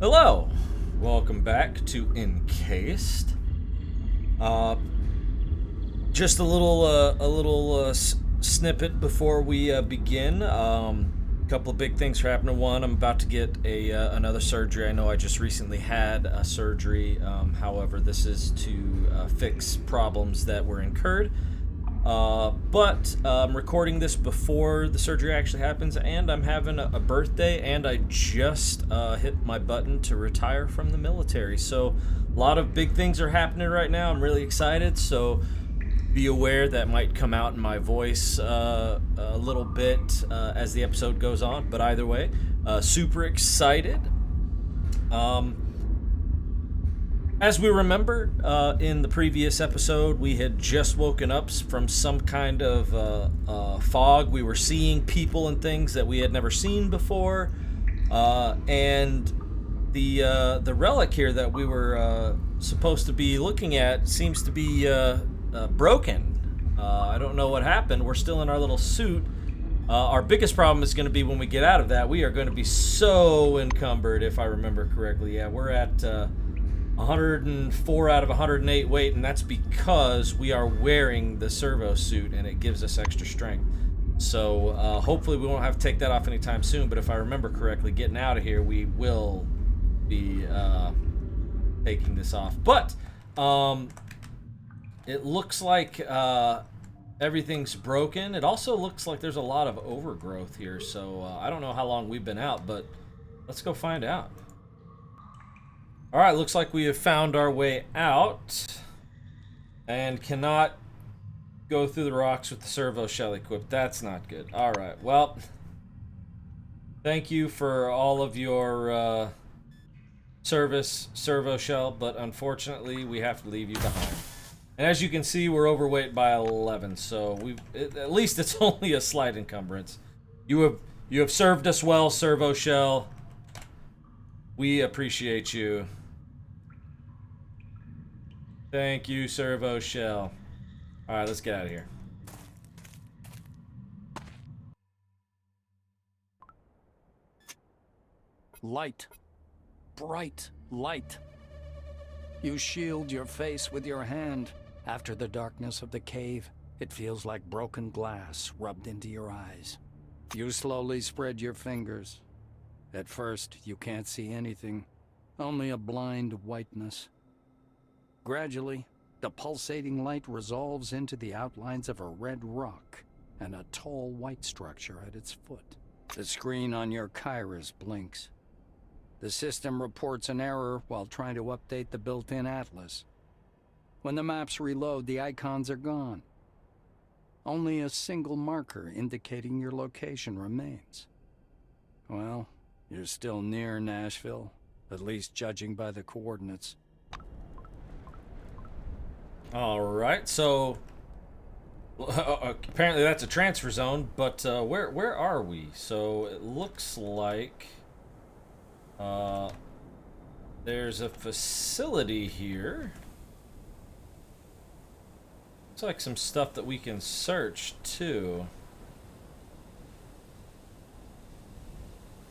Hello, welcome back to Encased. Uh, just a little snippet before we begin. A couple of big things are happening. One, I'm about to get another surgery. I know I just recently had a surgery. However, this is to fix problems that were incurred. But I'm recording this before the surgery actually happens, and I'm having a birthday, and I just hit my button to retire from the military. So a lot of big things are happening right now. I'm really excited, so be aware that might come out in my voice a little bit as the episode goes on. But either way, super excited. As we remember, in the previous episode, we had just woken up from some kind of fog. We were seeing people and things that we had never seen before, and the relic here that we were supposed to be looking at seems to be broken. I don't know what happened. We're still in our little suit. Our biggest problem is going to be when we get out of that. We are going to be so encumbered, if I remember correctly. Yeah, we're at 104 out of 108 weight, and that's because we are wearing the servo suit and it gives us extra strength. So hopefully we won't have to take that off anytime soon, but if I remember correctly, getting out of here, we will be taking this off. But it looks like everything's broken. It also looks like there's a lot of overgrowth here, so I don't know how long we've been out, but let's go find out. Alright, looks like we have found our way out and cannot go through the rocks with the servo shell equipped. That's not good. Alright, well, thank you for all of your service, servo shell, but unfortunately we have to leave you behind. And as you can see, we're overweight by 11, so at least it's only a slight encumbrance. You have served us well, servo shell. We appreciate you. Thank you, servo shell. Alright, let's get out of here. Light. Bright light. You shield your face with your hand. After the darkness of the cave, it feels like broken glass rubbed into your eyes. You slowly spread your fingers. At first, you can't see anything, only a blind whiteness. Gradually, the pulsating light resolves into the outlines of a red rock and a tall white structure at its foot. The screen on your Kairos blinks. The system reports an error while trying to update the built-in atlas. When the maps reload, the icons are gone. Only a single marker indicating your location remains. Well, you're still near Nashville, at least judging by the coordinates. Alright, so apparently that's a transfer zone, but where are we? So it looks like there's a facility here. Looks like some stuff that we can search too.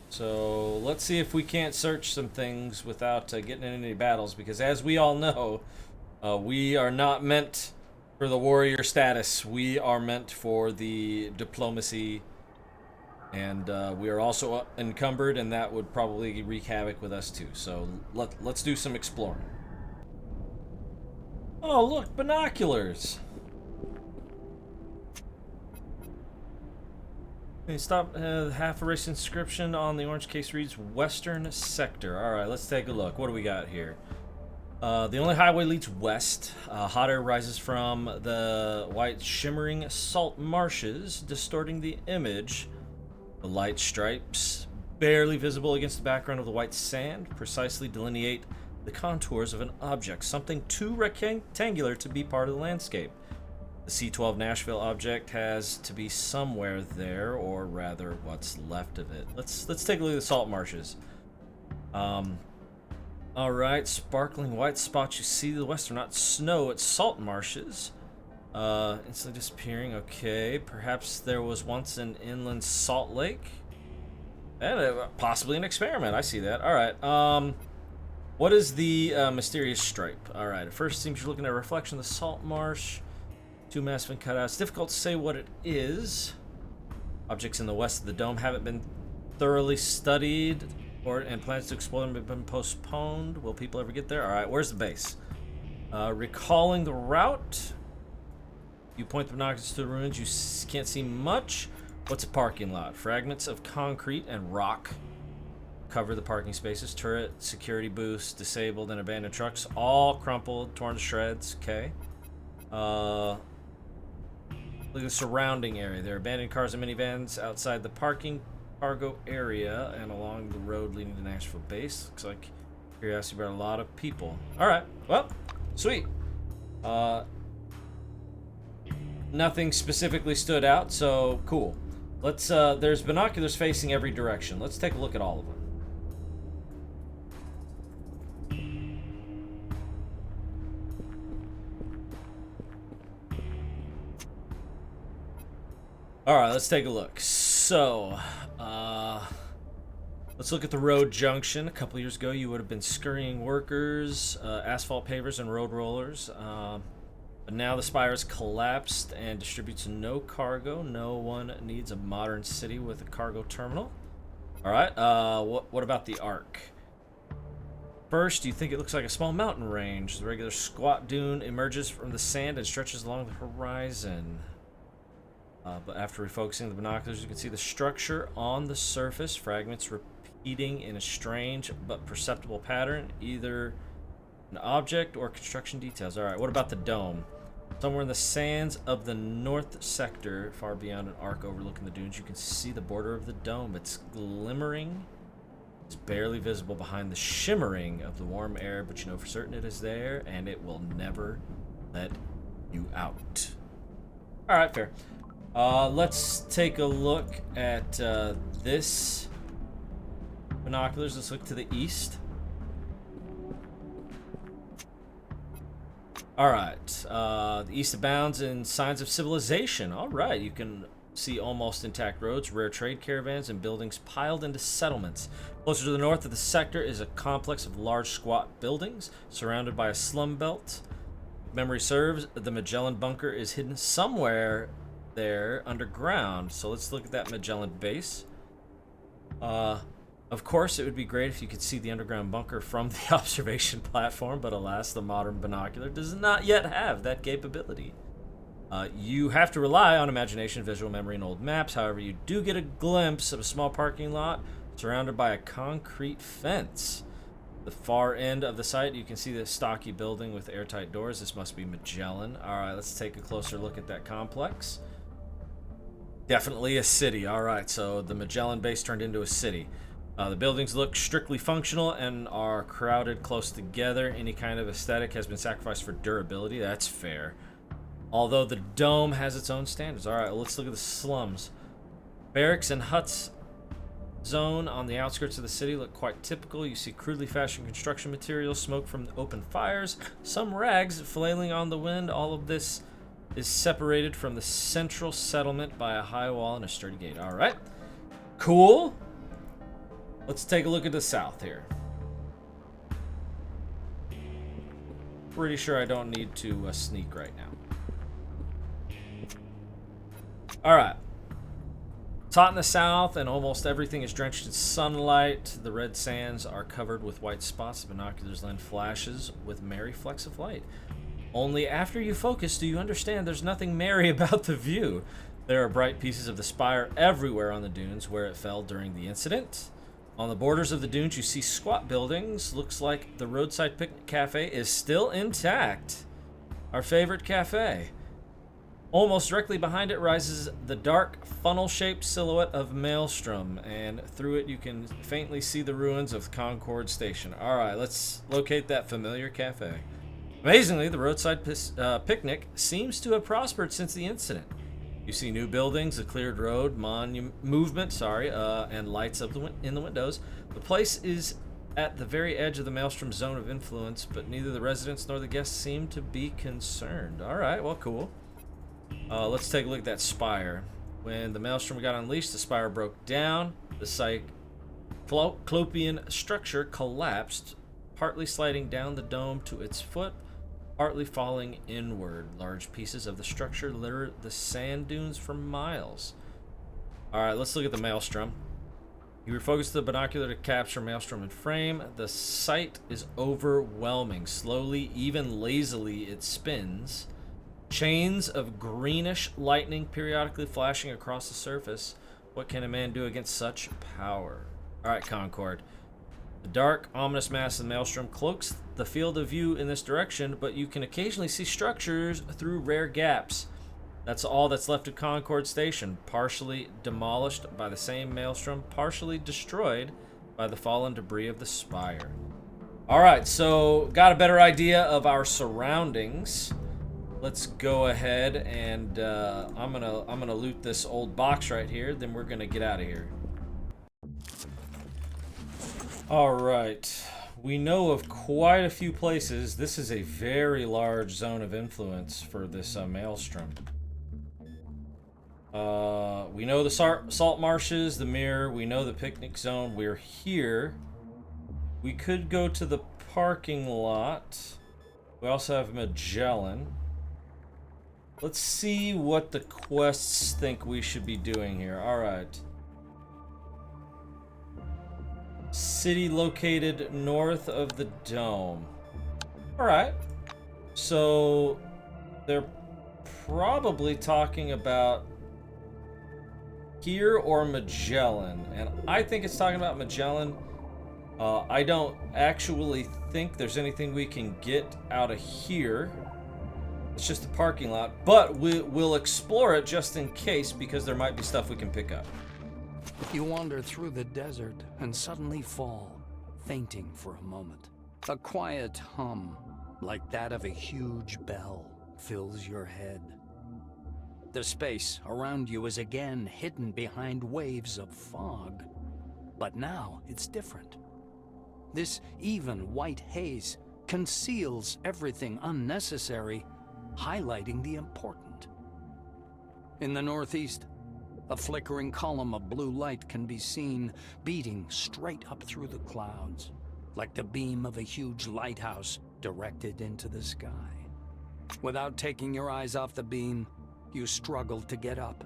So let's see if we can't search some things without getting in any battles, because as we all know, we are not meant for the warrior status. We are meant for the diplomacy, and we are also encumbered, and that would probably wreak havoc with us too. So let's do some exploring. Oh, look, binoculars. Stop. Half erased inscription on the orange case reads Western Sector. All right, let's take a look. What do we got here? The only highway leads west. Hot air rises from the white shimmering salt marshes, distorting the image. The light stripes, barely visible against the background of the white sand, precisely delineate the contours of an object, something too rectangular to be part of the landscape. The C-12 Nashville object has to be somewhere there, or rather, what's left of it. Let's take a look at the salt marshes. Alright, sparkling white spots you see to the west are not snow, it's salt marshes. Instantly disappearing, okay. Perhaps there was once an inland salt lake. And possibly an experiment. I see that. All right. What is the mysterious stripe? All right. At first, it seems you're looking at a reflection of the salt marsh. Two masks have been cut out. It's difficult to say what it is. Objects in the west of the dome haven't been thoroughly studied, and plans to explore them have been postponed. Will people ever get there? All right. Where's the base? Recalling the route. You point the binoculars to the ruins. You can't see much. What's a parking lot? Fragments of concrete and rock cover the parking spaces. Turret, security booths, disabled and abandoned trucks, all crumpled, torn to shreds. Okay. Look at the surrounding area. There are abandoned cars and minivans outside the parking cargo area and along the road leading to Nashville base. Looks like curiosity brought a lot of people. All right. Well, sweet. Nothing specifically stood out, so cool. Let's, there's binoculars facing every direction. Let's take a look at all of them. Alright, let's take a look. So, let's look at the road junction. A couple years ago, you would have been scurrying workers, asphalt pavers, and road rollers. But now the spire has collapsed and distributes no cargo. No one needs a modern city with a cargo terminal. All right. What about the Arc? First, you think it looks like a small mountain range. The regular squat dune emerges from the sand and stretches along the horizon. But after refocusing the binoculars, you can see the structure on the surface. Fragments repeating in a strange but perceptible pattern. Either an object or construction details. All right. What about the dome? Somewhere in the sands of the north sector, far beyond an arc overlooking the dunes, you can see the border of the dome. It's glimmering. It's barely visible behind the shimmering of the warm air, but you know for certain it is there, and it will never let you out. All right, fair. Let's take a look at this binoculars. Let's look to the east. All right, the east abounds in signs of civilization. All right, you can see almost intact roads, rare trade caravans, and buildings piled into settlements. Closer to the north of the sector is a complex of large squat buildings surrounded by a slum belt. If memory serves, the Magellan bunker is hidden somewhere there underground. So let's look at that Magellan base. Of course, it would be great if you could see the underground bunker from the observation platform, but alas, the modern binocular does not yet have that capability. You have to rely on imagination, visual memory, and old maps. However, you do get a glimpse of a small parking lot surrounded by a concrete fence. The far end of the site, you can see the stocky building with airtight doors. This must be Magellan. All right, let's take a closer look at that complex. Definitely a city. All right, so the Magellan base turned into a city. The buildings look strictly functional and are crowded close together. Any kind of aesthetic has been sacrificed for durability. That's fair. Although the dome has its own standards. All right, let's look at the slums. Barracks and huts zone on the outskirts of the city look quite typical. You see crudely fashioned construction materials, smoke from open fires, some rags flailing on the wind. All of this is separated from the central settlement by a high wall and a sturdy gate. All right, cool. Let's take a look at the south here. Pretty sure I don't need to sneak right now. Alright. It's hot in the south and almost everything is drenched in sunlight. The red sands are covered with white spots. The binoculars lend flashes with merry flecks of light. Only after you focus do you understand there's nothing merry about the view. There are bright pieces of the spire everywhere on the dunes where it fell during the incident. On the borders of the dunes, you see squat buildings. Looks like the roadside picnic cafe is still intact. Our favorite cafe. Almost directly behind it rises the dark, funnel-shaped silhouette of Maelstrom, and through it you can faintly see the ruins of Concord Station. All right, let's locate that familiar cafe. Amazingly, the roadside picnic seems to have prospered since the incident. You see new buildings, a cleared road, movement, and lights up in the windows. The place is at the very edge of the Maelstrom zone of influence, but neither the residents nor the guests seem to be concerned. All right, well, cool. Let's take a look at that spire. When the Maelstrom got unleashed, the spire broke down. The site cyclopean structure collapsed, partly sliding down the dome to its foot, partly falling inward. Large pieces of the structure litter the sand dunes for miles. Alright, let's look at the maelstrom. You refocus the binocular to capture maelstrom in frame. The sight is overwhelming. Slowly, even lazily, it spins. Chains of greenish lightning periodically flashing across the surface. What can a man do against such power? Alright, Concord. The dark, ominous mass of the maelstrom cloaks the field of view in this direction, but you can occasionally see structures through rare gaps. That's all that's left of Concord Station, partially demolished by the same maelstrom, partially destroyed by the fallen debris of the spire. Alright, so got a better idea of our surroundings. Let's go ahead and I'm gonna loot this old box right here, then we're gonna get out of here. Alright, we know of quite a few places. This is a very large zone of influence for this maelstrom. We know the salt marshes, the mirror, we know the picnic zone. We're here. We could go to the parking lot. We also have Magellan. Let's see what the quests think we should be doing here. Alright. City located north of the dome. Alright. So they're probably talking about here or Magellan, and I think it's talking about Magellan. I don't actually think there's anything we can get out of here. It's just a parking lot, but we'll explore it just in case, because there might be stuff we can pick up. You wander through the desert and suddenly fall, fainting for a moment. A quiet hum, like that of a huge bell, fills your head. The space around you is again hidden behind waves of fog. But now it's different. This even white haze conceals everything unnecessary, highlighting the important. In the northeast, a flickering column of blue light can be seen, beating straight up through the clouds, like the beam of a huge lighthouse directed into the sky. Without taking your eyes off the beam, you struggle to get up.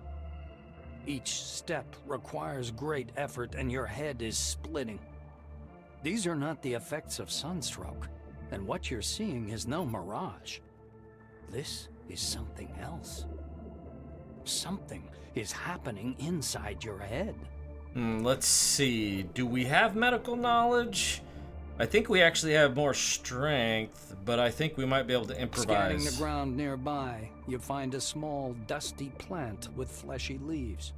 Each step requires great effort and your head is splitting. These are not the effects of sunstroke, and what you're seeing is no mirage. This is something else. Something is happening inside your head. Let's see. Do we have medical knowledge? I think we actually have more strength, but I think we might be able to improvise. Scanning the ground nearby, you find a small, dusty plant with fleshy leaves.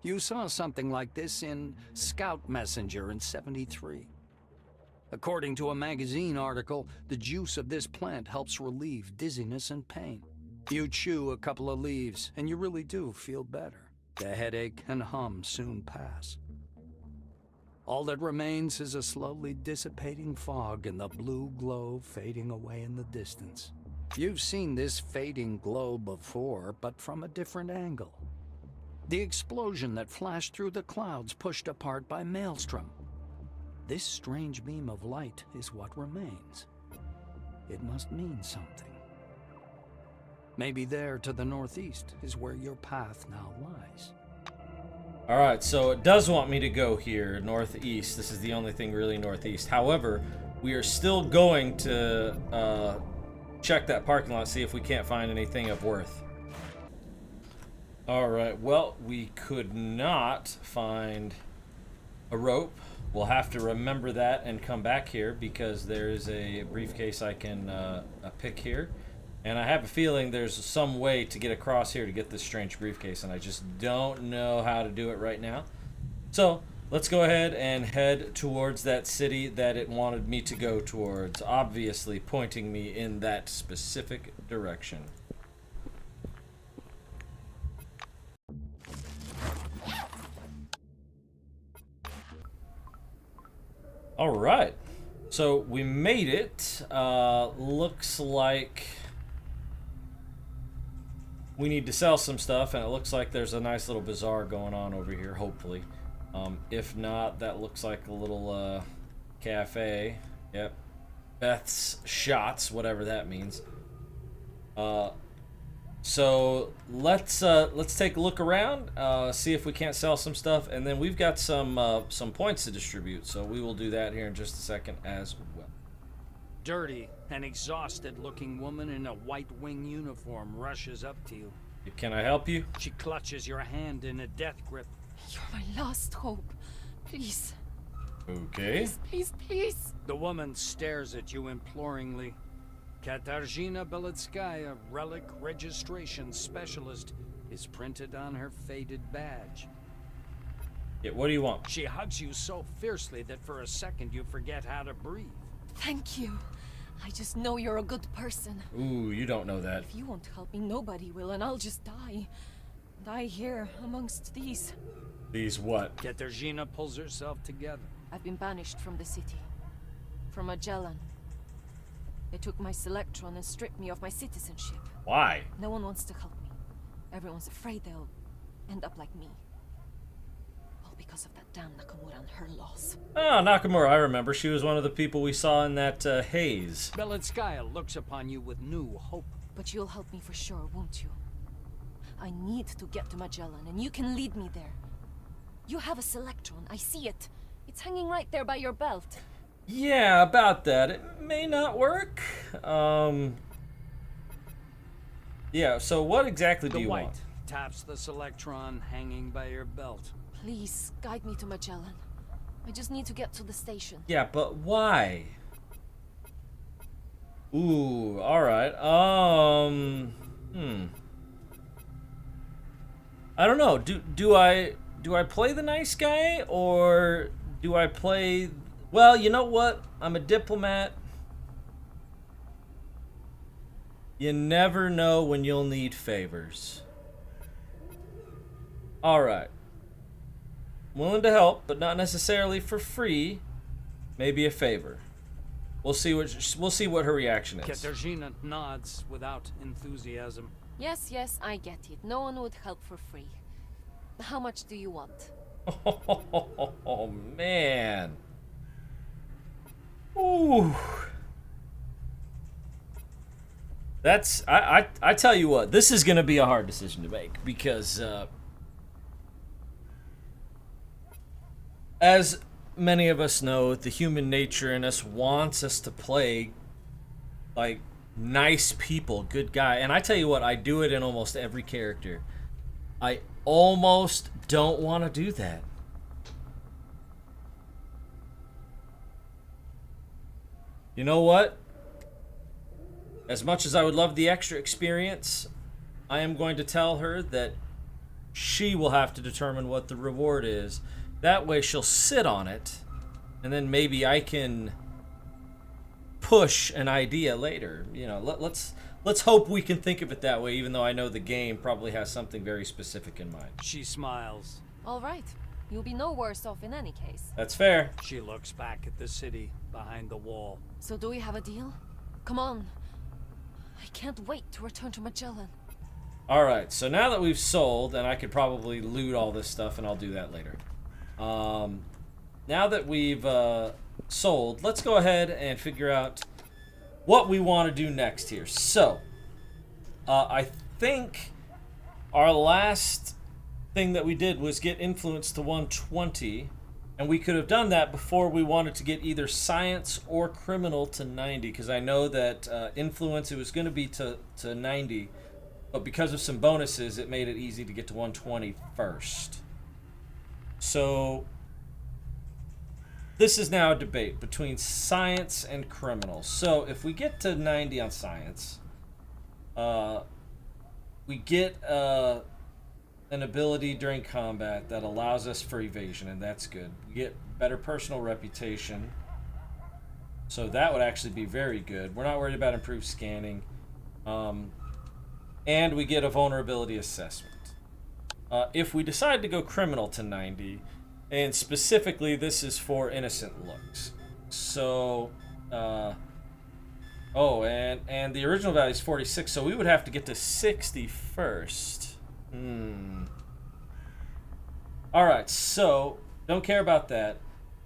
You saw something like this in Scout Messenger in '73. According to a magazine article, the juice of this plant helps relieve dizziness and pain. You chew a couple of leaves, and you really do feel better. The headache and hum soon pass. All that remains is a slowly dissipating fog and the blue glow fading away in the distance. You've seen this fading glow before, but from a different angle. The explosion that flashed through the clouds pushed apart by Maelstrom. This strange beam of light is what remains. It must mean something. Maybe there to the northeast is where your path now lies. Alright, so it does want me to go here, northeast. This is the only thing really northeast. However, we are still going to check that parking lot, see if we can't find anything of worth. Alright, well, we could not find a rope. We'll have to remember that and come back here, because there's a briefcase I can pick here. And I have a feeling there's some way to get across here to get this strange briefcase, and I just don't know how to do it right now. So, let's go ahead and head towards that city that it wanted me to go towards, obviously pointing me in that specific direction. Alright, so we made it. Looks like we need to sell some stuff, and it looks like there's a nice little bazaar going on over here, hopefully. If not, that looks like a little cafe. Yep. Beth's Shots, whatever that means. So let's take a look around, see if we can't sell some stuff, and then we've got some points to distribute. So we will do that here in just a second as well. Dirty and exhausted-looking woman in a white wing uniform rushes up to you. Can I help you? She clutches your hand in a death grip. You're my last hope. Please. Okay. Please, please. The woman stares at you imploringly. Katarzyna Beletskaya, relic registration specialist, is printed on her faded badge. Yeah, what do you want? She hugs you so fiercely that for a second you forget how to breathe. Thank you. I just know you're a good person. Ooh, you don't know that. If you won't help me, nobody will, and I'll just die. Die here, amongst these. These what? Katarzyna pulls herself together. I've been banished from the city. From Magellan. They took my Selectron and stripped me of my citizenship. Why? No one wants to help me. Everyone's afraid they'll end up like me. All because of that damn Nakamura and her laws. Oh, Nakamura, I remember. She was one of the people we saw in that haze. Beletskaya looks upon you with new hope. But you'll help me for sure, won't you? I need to get to Magellan, and you can lead me there. You have a Selectron, I see it. It's hanging right there by your belt. Yeah, about that. It may not work. Yeah, so what exactly do you The white want? taps the Selectron hanging by your belt. Please, guide me to Magellan. I just need to get to the station. Yeah, but why? Ooh, alright. I don't know. Do I play the nice guy, or do I play... Well, you know what? I'm a diplomat. You never know when you'll need favors. Alright. Willing to help, but not necessarily for free. Maybe a favor. We'll see what her reaction is. Katarzyna nods without enthusiasm. Yes, I get it. No one would help for free. How much do you want? Oh, man. Ooh. That's I tell you what, this is gonna be a hard decision to make because as many of us know, the human nature in us wants us to play like nice people, good guy. And I tell you what, I do it in almost every character. I almost don't want to do that. You know what? As much as I would love the extra experience, I am going to tell her that she will have to determine what the reward is. That way she'll sit on it, and then maybe I can push an idea later. You know, let's hope we can think of it that way, even though I know the game probably has something very specific in mind. She smiles. All right. You'll be no worse off in any case. That's fair. She looks back at the city behind the wall. So do we have a deal? Come on. I can't wait to return to Magellan. Alright, so now that we've sold, and I could probably loot all this stuff, and I'll do that later. Now that we've sold, let's go ahead and figure out what we want to do next here. So, I think our last thing that we did was get influence to 120, and we could have done that before we wanted to get either science or criminal to 90, because I know that influence, it was going to be to 90, but because of some bonuses, it made it easy to get to 120 first. So this is now a debate between science and criminal. So if we get to 90 on science, we get an ability during combat that allows us for evasion, and that's good. We get better personal reputation, so that would actually be very good. We're not worried about improved scanning, and we get a vulnerability assessment. If we decide to go criminal to 90, and specifically this is for innocent looks, so and the original value is 46, so we would have to get to 60 first. Alright, so Don't care about that.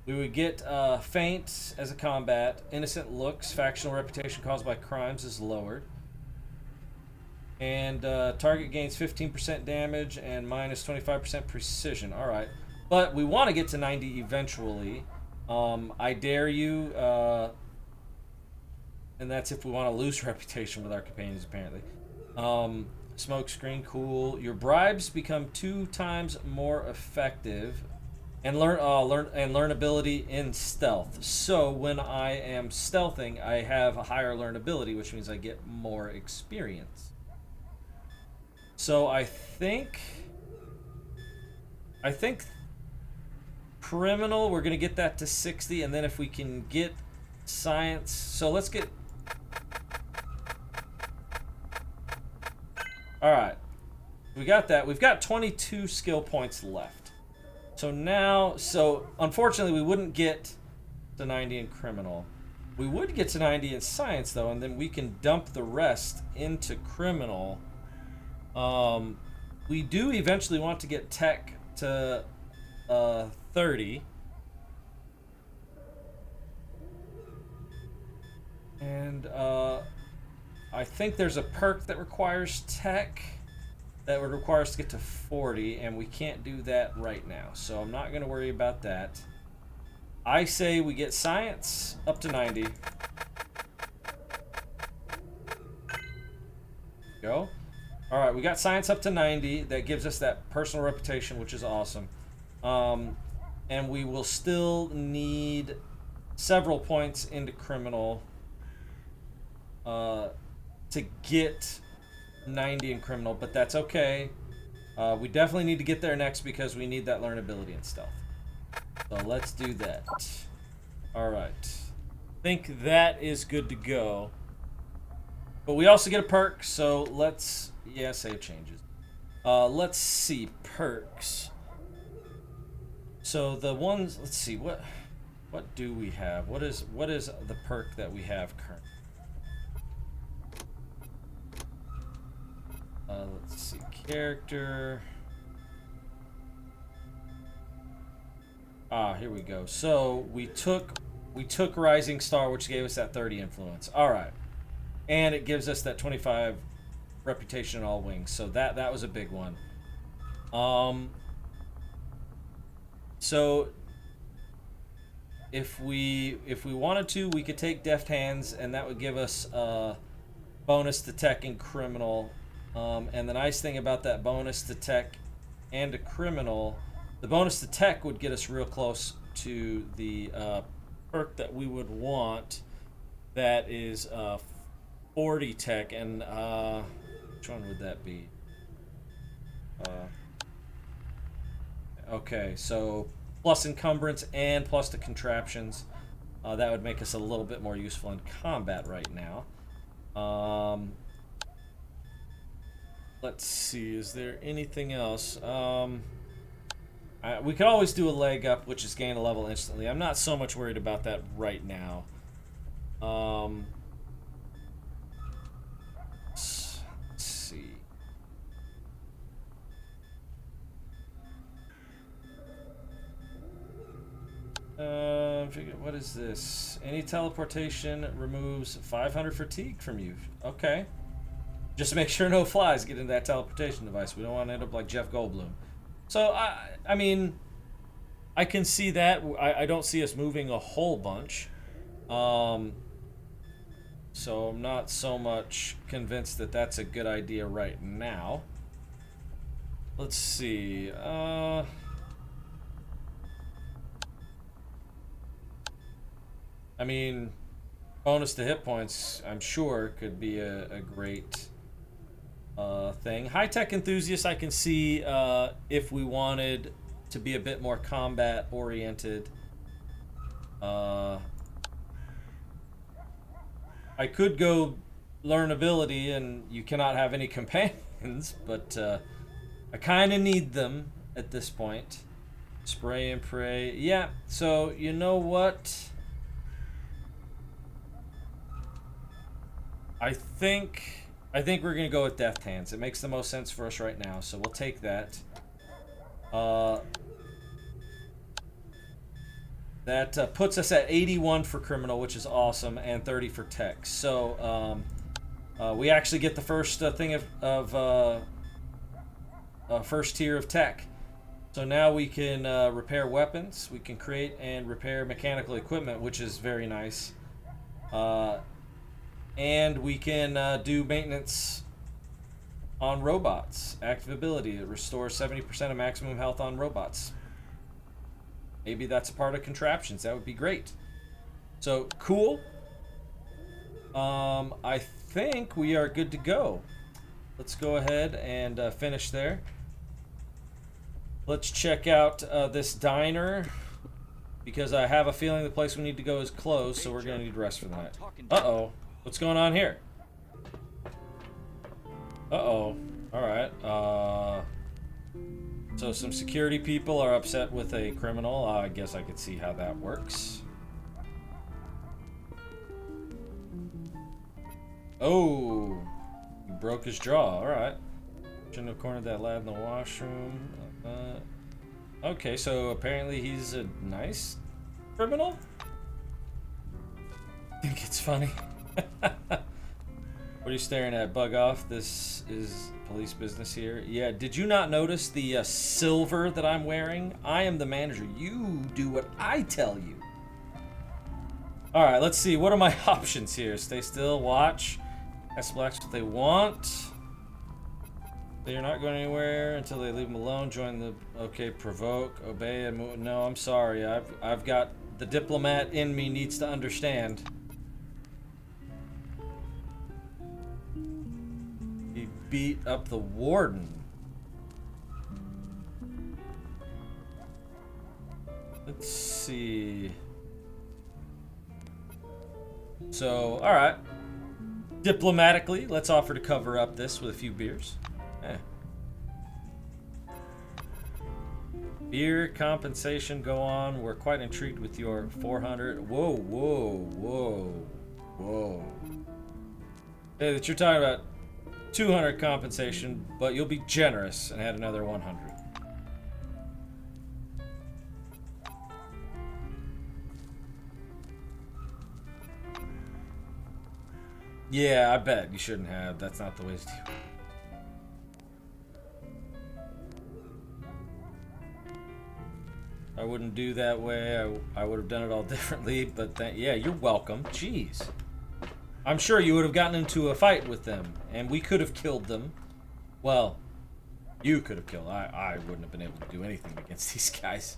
We would get feint as a combat. Innocent looks. Factional reputation caused by crimes is lowered. And target gains 15% damage and minus 25% precision. Alright. But we want to get to 90 eventually. I dare you. And that's if we want to lose reputation with our companions, apparently. Smoke screen, cool. Your bribes become 2 times more effective. And learn ability in stealth. So when I am stealthing, I have a higher learn ability, which means I get more experience. So I think criminal, we're gonna get that to 60, and then if we can get science, so let's get. All right, we got that. We've got 22 skill points left. So now, unfortunately we wouldn't get to 90 in criminal. We would get to 90 in science though, and then we can dump the rest into criminal. We do eventually want to get tech to 30. And I think there's a perk that requires tech that would require us to get to 40, and we can't do that right now, so I'm not going to worry about that. I say we get science up to 90. Go. Alright, we got science up to 90. That gives us that personal reputation, which is awesome. And we will still need several points into criminal to get 90 in criminal, but that's okay. We definitely need to get there next because we need that learn ability and stealth. So let's do that. Alright. Think that is good to go. But we also get a perk, so let's... Yeah, save changes. Let's see. Perks. So the ones... Let's see. What do we have? What is the perk that we have currently? Let's see. Character. Here we go. So we took Rising Star, which gave us that 30 influence. All right, and it gives us that 25 reputation in all wings. So that was a big one. So if we wanted to, we could take Deft Hands, and that would give us a bonus to tech and criminal. And the nice thing about that bonus to tech and to criminal, the bonus to tech would get us real close to the perk that we would want. That is 40 tech, and which one would that be? Okay, so plus encumbrance and plus the contraptions. That would make us a little bit more useful in combat right now. Let's see, is there anything else? We could always do a leg up, which is gain a level instantly. I'm not so much worried about that right now. Let's see. What is this? Any teleportation removes 500 fatigue from you. Okay. Just to make sure no flies get into that teleportation device. We don't want to end up like Jeff Goldblum. So, I mean, I can see that. I don't see us moving a whole bunch. So I'm not so much convinced that that's a good idea right now. Let's see. I mean, bonus to hit points, I'm sure, could be a great... thing. High-tech enthusiast, I can see if we wanted to be a bit more combat oriented. I could go learn ability, and you cannot have any companions, but I kind of need them at this point. Spray and pray. Yeah, so you know what? I think we're going to go with Deft Hands. It makes the most sense for us right now, so we'll take that. That puts us at 81 for criminal, which is awesome, and 30 for tech. So we actually get the first thing of first tier of tech. So now we can repair weapons, we can create and repair mechanical equipment, which is very nice. And we can do maintenance on robots. Active ability, it restores 70% of maximum health on robots. Maybe that's a part of contraptions. That would be great. So, cool. I think we are good to go. Let's go ahead and finish there. Let's check out this diner, because I have a feeling the place we need to go is closed, so we're going to need rest for the night. Uh-oh. What's going on here? Uh-oh. Alright. So some security people are upset with a criminal. I guess I could see how that works. Oh. He broke his jaw. Alright. Shouldn't have cornered that lad in the washroom. Okay, so apparently he's a nice criminal? I think it's funny. What are you staring at? Bug off. This is police business here. Yeah, did you not notice the silver that I'm wearing? I am the manager. You do what I tell you. Alright, let's see. What are my options here? Stay still, watch. Ask blacks what they want. They're not going anywhere until they leave them alone. Join the... Okay, provoke, obey, and move. No, I'm sorry. I've got... The diplomat in me needs to understand. He beat up the warden. Let's see. So, alright. Diplomatically, let's offer to cover up this with a few beers. Beer compensation, go on. We're quite intrigued with your 400. Whoa, whoa, whoa, whoa. Hey, that you're talking about 200 compensation, but you'll be generous and add another 100. Yeah, I bet you shouldn't have. That's not the way to do it. I wouldn't do that way. I would have done it all differently, but yeah, you're welcome. Jeez. I'm sure you would have gotten into a fight with them, and we could have killed them. Well, you could have killed. I wouldn't have been able to do anything against these guys.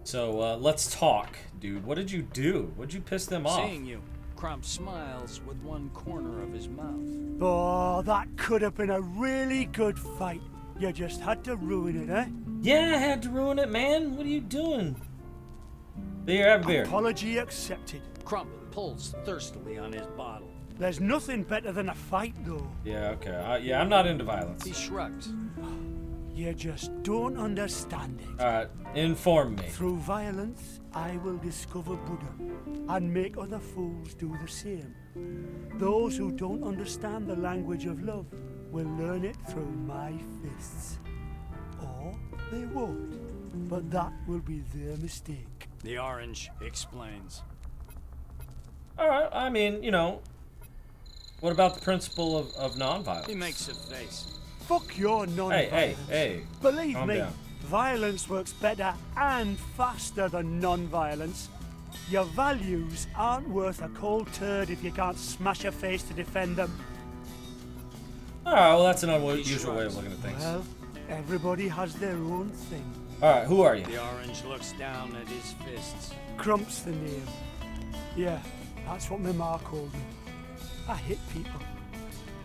So, let's talk, dude. What did you do? What did you piss them off? Seeing you, Crump smiles with one corner of his mouth. Oh, that could have been a really good fight. You just had to ruin it, eh? Yeah, I had to ruin it, man. What are you doing? Beer, have a beer. Apology accepted. Crump pulls thirstily on his bottle. There's nothing better than a fight, though. Yeah, okay. Yeah, I'm not into violence. He shrugs. You just don't understand it. Alright, inform me. Through violence, I will discover Buddha and make other fools do the same. Those who don't understand the language of love will learn it through my fists. Or they won't, but that will be their mistake. The orange explains. Alright, I mean, you know, what about the principle of nonviolence? He makes a face. Fuck your non-violence. Hey. Believe Calm me, down. violence works better and faster than non-violence. Your values aren't worth a cold turd if you can't smash a face to defend them. Alright, well that's an unusual way of looking at things. Well, everybody has their own thing. Alright, who are you? The orange looks down at his fists. Crump's the name. Yeah, that's what my ma called me. I hit people.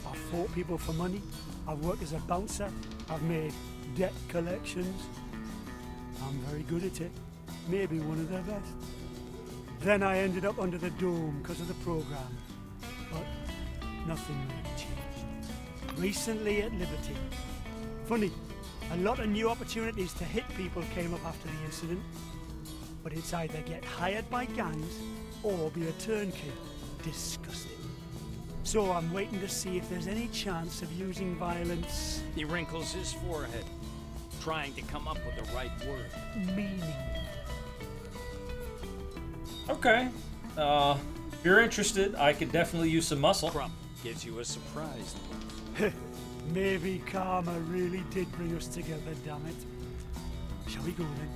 I've fought people for money. I've worked as a bouncer. I've made debt collections. I'm very good at it. Maybe one of the best. Then I ended up under the dome because of the program. But nothing really changed. Recently at Liberty. Funny, a lot of new opportunities to hit people came up after the incident. But it's either get hired by gangs or be a turnkey. Disgusting. So I'm waiting to see if there's any chance of using violence. He wrinkles his forehead, trying to come up with the right word. Meaning. Okay. If you're interested, I could definitely use some muscle. Crump gives you a surprise. Maybe karma really did bring us together, damn it. Shall we go then?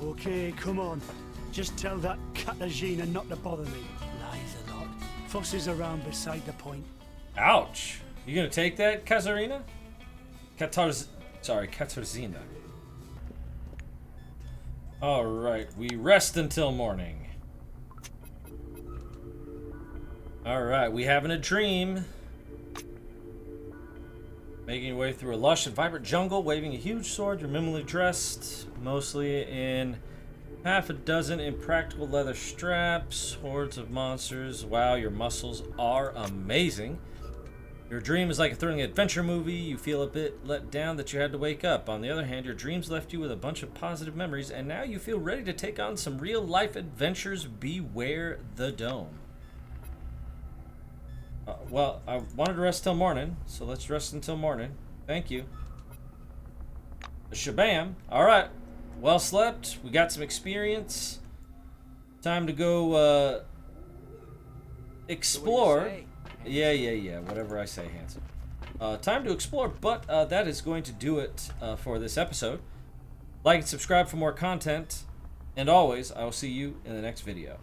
Okay, come on. Just tell that Katarzyna not to bother me. Lies a lot. Fusses around beside the point. Ouch. You gonna take that, Katarzyna? Katarzyna. Alright, we rest until morning. Alright, we having a dream. Making your way through a lush and vibrant jungle, waving a huge sword, you're minimally dressed, mostly in half a dozen impractical leather straps, hordes of monsters. Wow, your muscles are amazing. Your dream is like a thrilling adventure movie. You feel a bit let down that you had to wake up. On the other hand, your dreams left you with a bunch of positive memories, and now you feel ready to take on some real-life adventures. Beware the dome. Well, I wanted to rest till morning, so let's rest until morning. Thank you. Shabam. Alright. Well slept. We got some experience. Time to go, explore. Yeah. Whatever I say, handsome. Time to explore, but that is going to do it for this episode. Like and subscribe for more content. And always, I will see you in the next video.